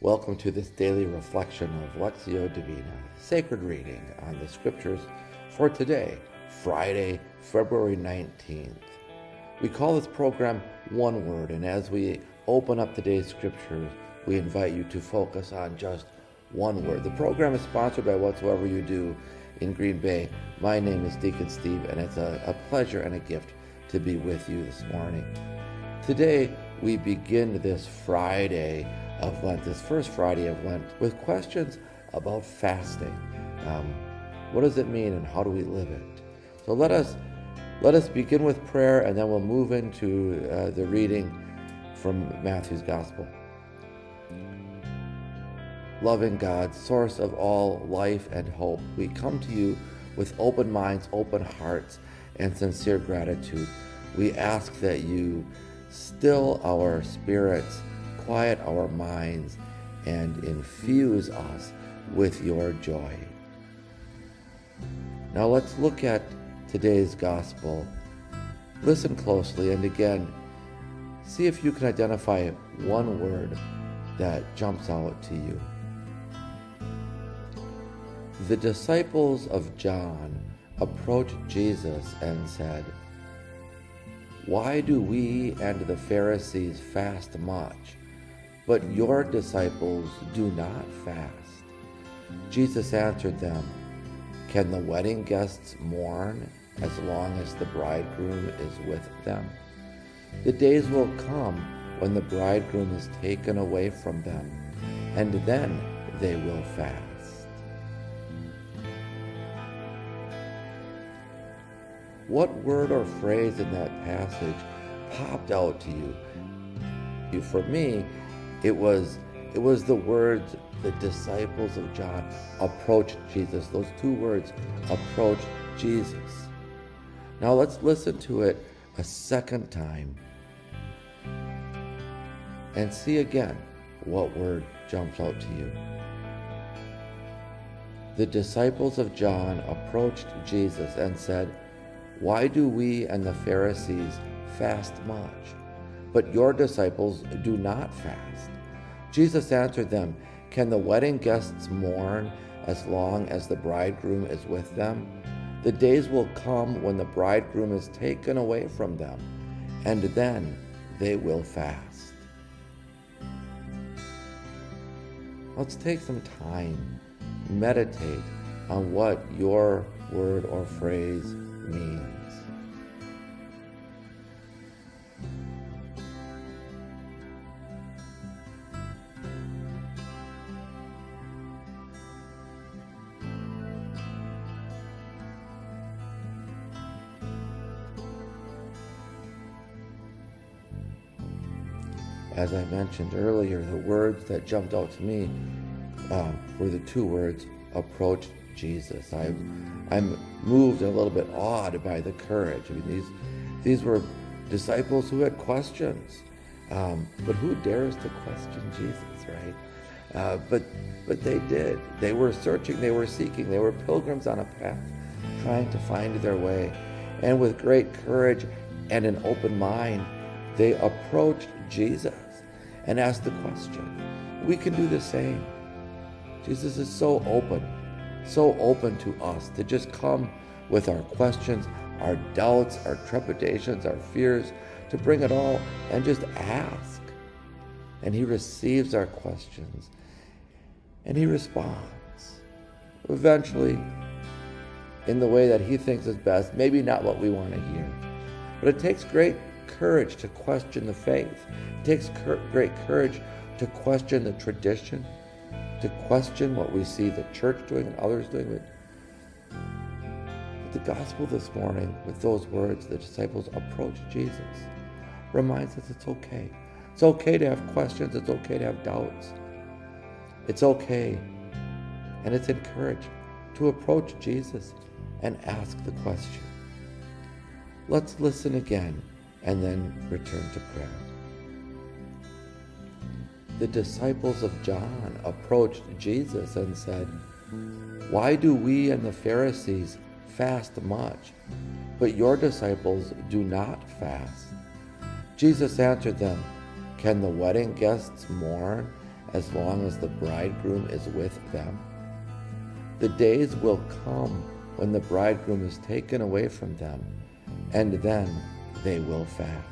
Welcome to this daily reflection of Lectio Divina, sacred reading on the scriptures for today, Friday, February 19th. We call this program One Word, and as we open up today's scriptures, we invite you to focus on just one word. The program is sponsored by Whatsoever You Do in Green Bay. My name is Deacon Steve, and it's a pleasure and a gift to be with you this morning. Today, we begin this Friday of Lent, this first Friday of Lent, with questions about fasting. What does it mean and how do we live it? So let us begin with prayer, and then we'll move into the reading from Matthew's Gospel. Loving God, source of all life and hope, we come to you with open minds, open hearts, and sincere gratitude. We ask that you still our spirits, quiet our minds, and infuse us with your joy. Now let's look at today's gospel. Listen closely, and again, see if you can identify one word that jumps out to you. The disciples of John approached Jesus and said, "Why do we and the Pharisees fast much, but your disciples do not fast?" Jesus answered them, "Can the wedding guests mourn as long as the bridegroom is with them? The days will come when the bridegroom is taken away from them, and then they will fast." What word or phrase in that passage popped out to you? For me, it was the words, the disciples of John approached Jesus. Those two words, approached Jesus. Now let's listen to it a second time and see again what word jumps out to you. The disciples of John approached Jesus and said, "Why do we and the Pharisees fast much, but your disciples do not fast?" Jesus answered them, "Can the wedding guests mourn as long as the bridegroom is with them? The days will come when the bridegroom is taken away from them, and then they will fast." Let's take some time, meditate on what your word or phrase means. As I mentioned earlier, the words that jumped out to me were the two words, approach Jesus. I'm moved and a little bit awed by the courage. I mean, these were disciples who had questions, but who dares to question Jesus, right? But they did. They were searching, they were seeking, they were pilgrims on a path, trying to find their way. And with great courage and an open mind, they approached Jesus and asked the question. We can do the same. Jesus is so open to us to just come with our questions, our doubts, our trepidations, our fears, to bring it all and just ask. And he receives our questions and he responds. Eventually, in the way that he thinks is best, maybe not what we want to hear. But it takes great courage to question the faith. It takes great courage to question the tradition, to question what we see the church doing and others doing. But the gospel this morning, with those words, the disciples approach Jesus, reminds us it's okay. It's okay to have questions. It's okay to have doubts. It's okay, and it's encouraged to approach Jesus and ask the question. Let's listen again and then return to prayer. The disciples of John approached Jesus and said, "Why do we and the Pharisees fast much, but your disciples do not fast?" Jesus answered them, "Can the wedding guests mourn as long as the bridegroom is with them? The days will come when the bridegroom is taken away from them, and then they will fast.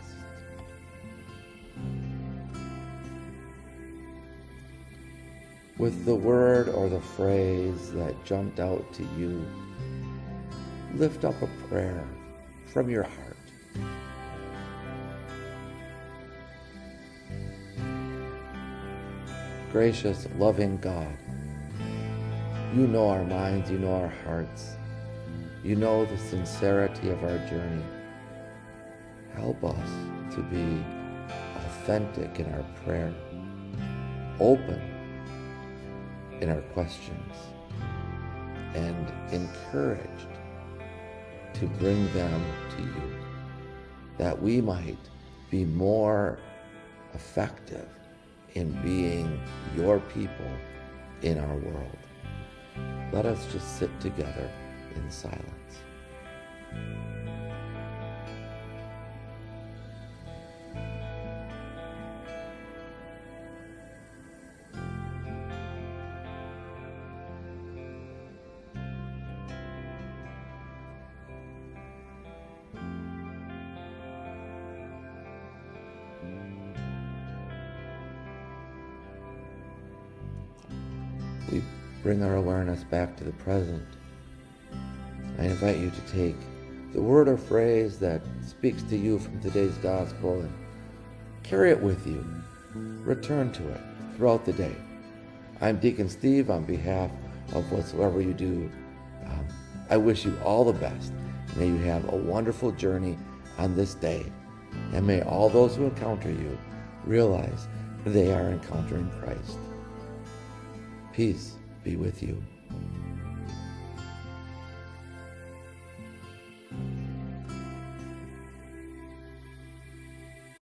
With the word or the phrase that jumped out to you, lift up a prayer from your heart. Gracious, loving God, you know our minds, you know our hearts, you know the sincerity of our journey. Help us to be authentic in our prayer, open in our questions, and encouraged to bring them to you, that we might be more effective in being your people in our world. Let us just sit together in silence. We bring our awareness back to the present. I invite you to take the word or phrase that speaks to you from today's gospel and carry it with you. Return to it throughout the day. I'm Deacon Steve. On behalf of whatsoever you do, I wish you all the best. May you have a wonderful journey on this day, and may all those who encounter you realize they are encountering Christ. Peace be with you.